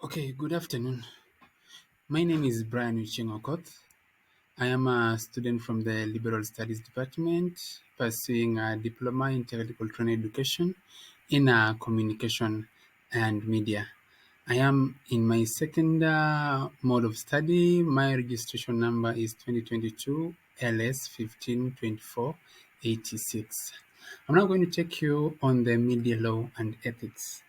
Okay, good afternoon. My name is Brian Uchengokoth. I am a student from the Liberal Studies Department pursuing a diploma in technical training education in communication and media. I am in my second mode of study. My registration number is 2022 LS 152486. I'm now going to take you on the media law and ethics.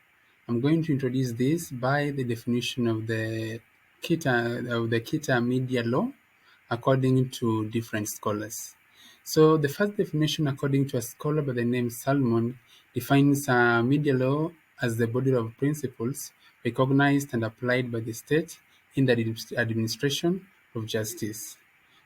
I'm going to introduce this by the definition of the Kita media law according to different scholars. So the first definition, according to a scholar by the name Salmon, defines media law as the body of principles recognized and applied by the state in the administration of justice.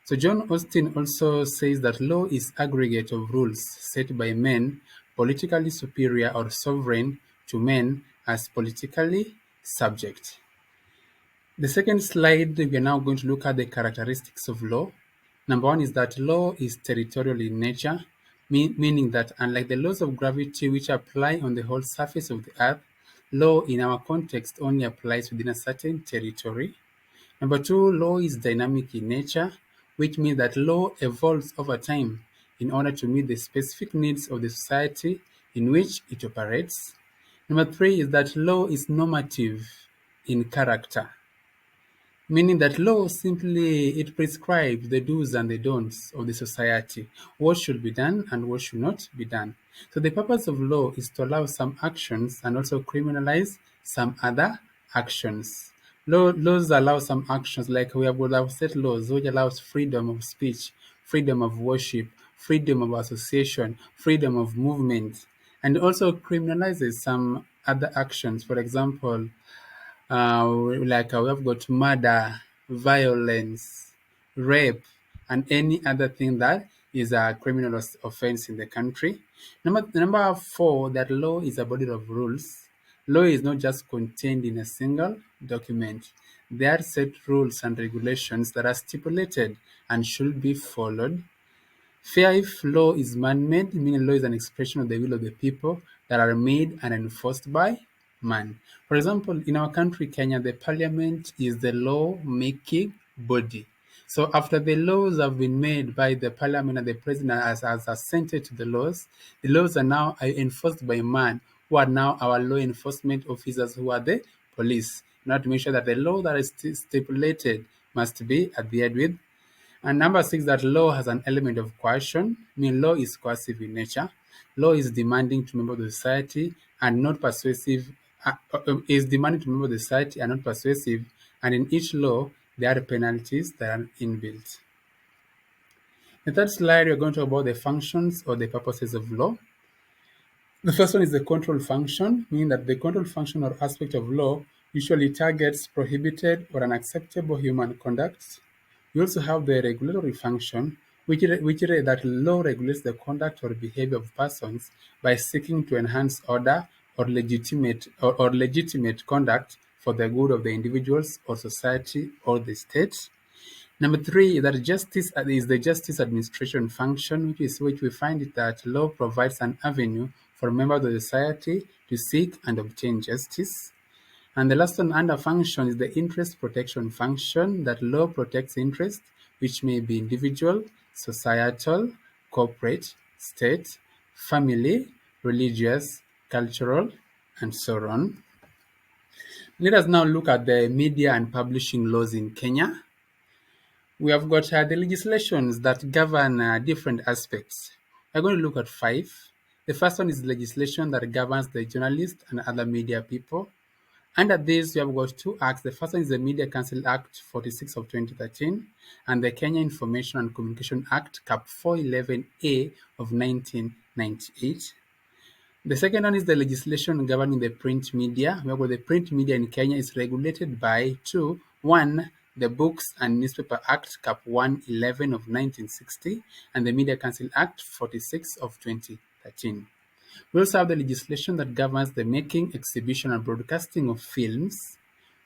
So John Austin also says that law is aggregate of rules set by men politically superior or sovereign to men as politically subject. The second slide, we are now going to look at the characteristics of law. Number one is that law is territorial in nature, meaning that unlike the laws of gravity which apply on the whole surface of the earth, law in our context only applies within a certain territory. Number two, law is dynamic in nature, which means that law evolves over time in order to meet the specific needs of the society in which it operates. Number three is that law is normative in character, meaning that law simply it prescribes the do's and the don'ts of the society, what should be done and what should not be done. So the purpose of law is to allow some actions and also criminalize some other actions. Laws allow some actions, like we have set laws which allows freedom of speech, freedom of worship, freedom of association, freedom of movement, and also criminalizes some other actions. For example, we have got murder, violence, rape, and any other thing that is a criminal offense in the country. Number four, that law is a body of rules. Law is not just contained in a single document. There are set rules and regulations that are stipulated and should be followed. Five, law is man-made, meaning law is an expression of the will of the people that are made and enforced by man. For example, in our country, Kenya, the parliament is the law-making body. So after the laws have been made by the parliament and the president has assented to the laws are now enforced by man, who are now our law enforcement officers, who are the police, in order to make sure that the law that is stipulated must be adhered with. And number six, that law has an element of coercion. I mean, law is coercive in nature. Law is demanding to members of the society and not persuasive. Is demanding to members of the society and not persuasive. And in each law, there are penalties that are inbuilt. In the third slide, we're going to talk about the functions or the purposes of law. The first one is the control function, meaning that the control function or aspect of law usually targets prohibited or unacceptable human conduct. We also have the regulatory function, that law regulates the conduct or behavior of persons by seeking to enhance order or legitimate conduct for the good of the individuals or society or the state. Number three, that justice is the justice administration function, which we find it that law provides an avenue for members of the society to seek and obtain justice. And the last one under function is the interest protection function, that law protects interest, which may be individual, societal, corporate, state, family, religious, cultural, and so on. Let us now look at the media and publishing laws in Kenya. We have got the legislations that govern different aspects. We're going to look at five. The first one is legislation that governs the journalists and other media people. Under this, we have got two acts. The first one is the Media Council Act 46 of 2013 and the Kenya Information and Communication Act CAP 411A of 1998. The second one is the legislation governing the print media, where the print media in Kenya is regulated by one, the Books and Newspaper Act CAP 111 of 1960 and the Media Council Act 46 of 2013. We also have the legislation that governs the making, exhibition, and broadcasting of films.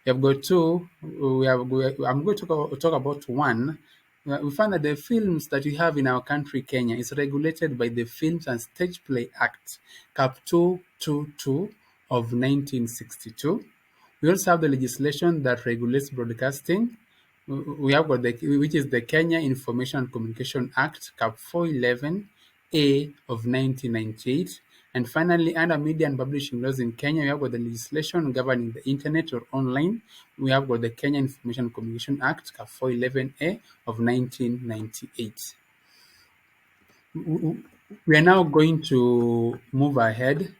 We have got two. I'm going to talk about one. We find that the films that we have in our country, Kenya, is regulated by the Films and Stage Play Act, CAP 222 of 1962. We also have the legislation that regulates broadcasting. We have got which is the Kenya Information and Communication Act, Cap 411A of 1998. And finally, under media and publishing laws in Kenya, we have got the legislation governing the internet or online. We have got the Kenya Information and Communication Act, Cap 411A of 1998. We are now going to move ahead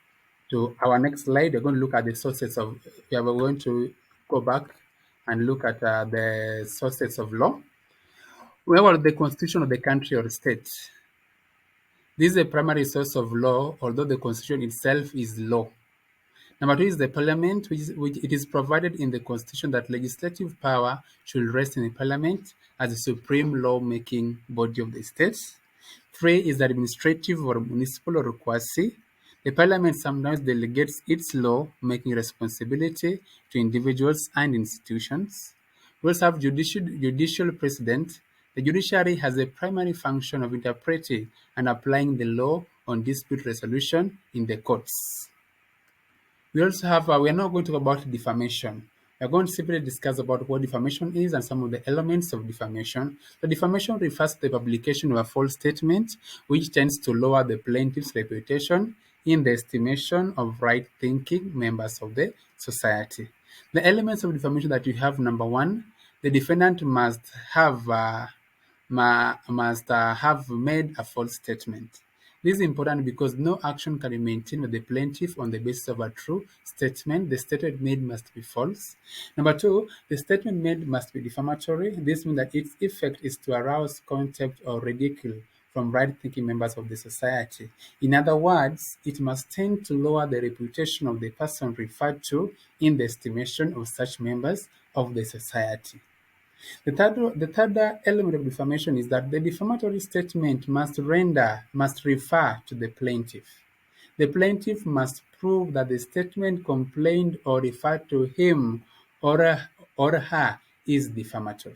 to our next slide. We're going to look at the sources of, we are going to go back and look at the sources of law. We have the constitution of the country or state. This is a primary source of law, although the constitution itself is law. Number two is the parliament, which it is provided in the constitution that legislative power should rest in the parliament as the supreme law-making body of the states. Three is the administrative or municipal or quasi. The parliament sometimes delegates its law-making responsibility to individuals and institutions. We also have judicial president. The judiciary has a primary function of interpreting and applying the law on dispute resolution in the courts. We also have, we are now going to talk about defamation. We are going to simply discuss about what defamation is and some of the elements of defamation. The defamation refers to the publication of a false statement, which tends to lower the plaintiff's reputation in the estimation of right-thinking members of the society. The elements of defamation that you have, number one, the defendant must have made a false statement. This is important because no action can be maintained by the plaintiff on the basis of a true statement. The statement made must be false. Number two, the statement made must be defamatory. This means that its effect is to arouse contempt or ridicule from right-thinking members of the society. In other words, it must tend to lower the reputation of the person referred to in the estimation of such members of the society. The third element of defamation is that the defamatory statement must refer to the plaintiff. The plaintiff must prove that the statement complained or referred to him or her is defamatory.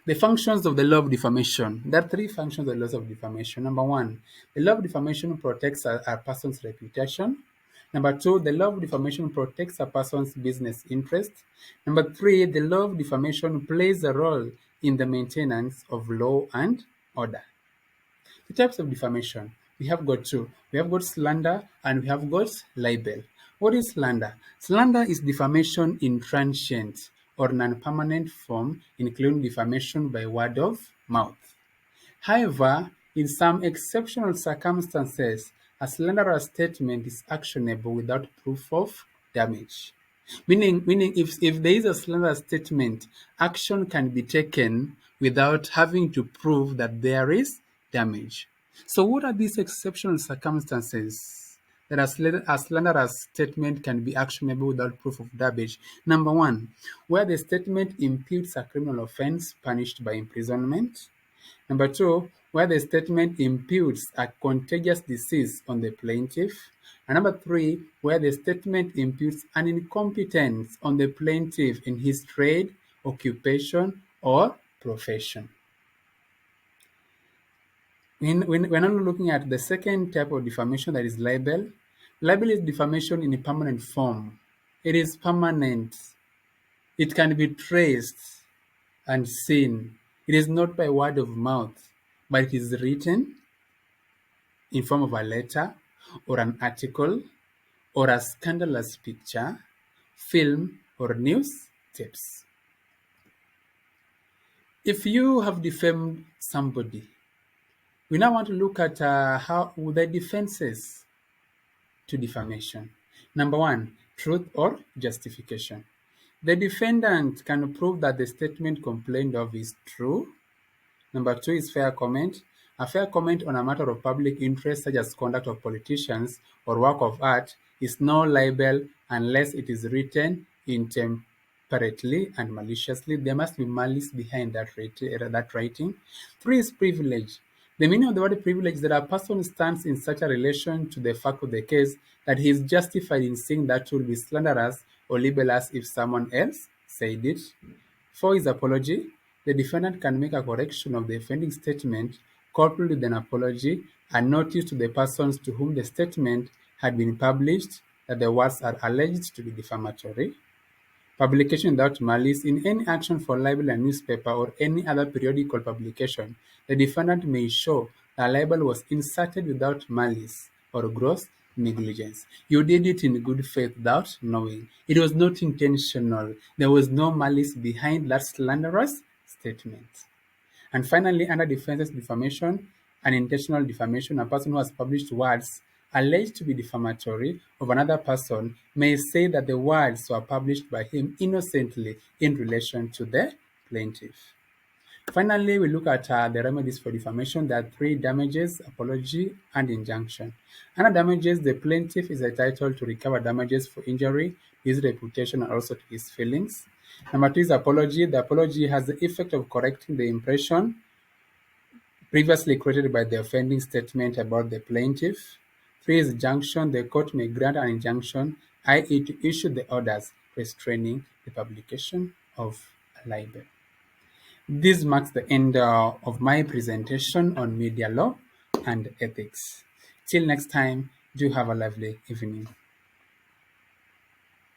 The functions of the law of defamation. There are three functions of the laws of defamation. Number one, the law of defamation protects a person's reputation. Number two, the law of defamation protects a person's business interest. Number three, the law of defamation plays a role in the maintenance of law and order. The types of defamation. We have got two. We have got slander and we have got libel. What is slander? Slander is defamation in transient or non-permanent form, including defamation by word of mouth. However, in some exceptional circumstances, a slanderous statement is actionable without proof of damage. Meaning if there is a slanderous statement, action can be taken without having to prove that there is damage. So what are these exceptional circumstances that a slanderous statement can be actionable without proof of damage? Number one, where the statement imputes a criminal offense punished by imprisonment. Number two, where the statement imputes a contagious disease on the plaintiff. And number three, where the statement imputes an incompetence on the plaintiff in his trade, occupation, or profession. We're now looking at the second type of defamation, that is libel. Libel is defamation in a permanent form. It is permanent. It can be traced and seen. It is not by word of mouth, but it is written in form of a letter or an article or a scandalous picture, film, or news tapes. If you have defamed somebody, we now want to look at how the defenses to defamation. Number one, truth or justification. The defendant can prove that the statement complained of is true. Number two is fair comment. A fair comment on a matter of public interest, such as conduct of politicians or work of art, is no libel unless it is written intemperately and maliciously. There must be malice behind that writing. Three is privilege. The meaning of the word privilege is that a person stands in such a relation to the fact of the case that he is justified in saying that will be slanderous or libelous if someone else said it. Four is apology. The defendant can make a correction of the offending statement, coupled with an apology, and notice to the persons to whom the statement had been published that the words are alleged to be defamatory. Publication without malice. In any action for libel, a newspaper or any other periodical publication, the defendant may show that libel was inserted without malice or gross negligence. You did it in good faith without knowing. It was not intentional. There was no malice behind that slanderous statement. And finally, under defenses defamation and intentional defamation, a person who has published words alleged to be defamatory of another person may say that the words were published by him innocently in relation to the plaintiff. Finally, we look at the remedies for defamation. There are three: damages, apology, and injunction. Under damages, the plaintiff is entitled to recover damages for injury, his reputation, and also to his feelings. Number two is apology. The apology has the effect of correcting the impression previously created by the offending statement about the plaintiff. Three is injunction. The court may grant an injunction, i.e., to issue the orders restraining the publication of a libel. This marks the end of my presentation on media law and ethics. Till next time, do have a lovely evening.